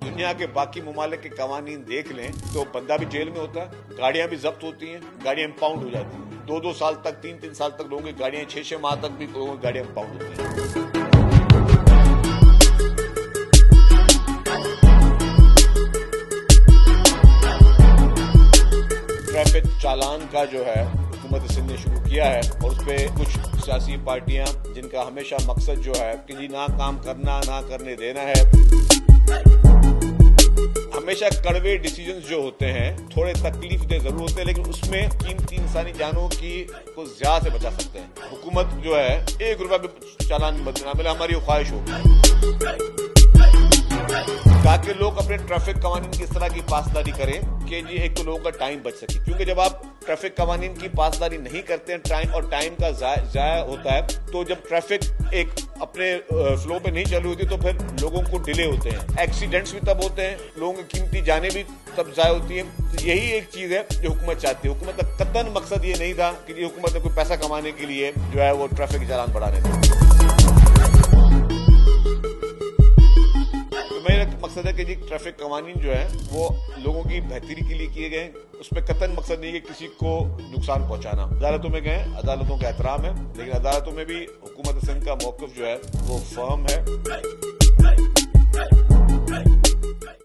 दुनिया के बाकी ममालिक के कवानीन देख लें तो बंदा भी जेल में होता है, गाड़ियां भी जब्त होती हैं, गाड़ियां इम्पाउंड हो जाती हैं। 2-2 साल तक, 3-3 साल तक लोगों की गाड़ियां, 6-6 माह तक भी लोगों की गाड़ियां इम्पाउंड होती हैं। ट्रैफिक चालान का जो है हुकूमत सिंध ने शुरू किया है और उस पर कुछ सियासी पार्टियां जिनका हमेशा मकसद जो है कि जी ना काम करना ना करने देना है, हमेशा कड़वे डिसीजंस जो होते हैं थोड़े तकलीफ दे जरूर होते हैं, लेकिन उसमें कीमती इंसानी जानों की को ज्यादा से बचा सकते हैं। हुकूमत जो है 1 रुपया भी चालान बदना मिले, हमारी ख्वाहिश होगी ताकि लोग अपने ट्रैफिक कवानीन की इस तरह की पासदारी करें कि जी एक तो लोगों का टाइम बच सके, क्योंकि जब आप ट्रैफिक कवानीन की पासदारी नहीं करते हैं टाइम का जाया होता है, तो जब ट्रैफिक एक अपने फ्लो पे नहीं चालू होती तो फिर लोगों को डिले होते हैं, एक्सीडेंट्स भी तब होते हैं, लोगों की कीमती जानें भी तब जाया होती है। तो यही एक चीज है जो हुकूमत चाहती है। हुकूमत का कतन मकसद ये नहीं था कि हुकूमत ने कोई पैसा कमाने के लिए जो है वो ट्रैफिक चालान बढ़ाने थे। मेरा मकसद है कि जी ट्रैफिक कवानीन जो है वो लोगों की बेहतरी के लिए किए गए, उसमें कतन मकसद नहीं है किसी को नुकसान पहुंचाना। अदालतों में गए, अदालतों का एहतराम है, लेकिन अदालतों में भी हुकूमत सिंध का मौक़िफ़ जो है वो फर्म है।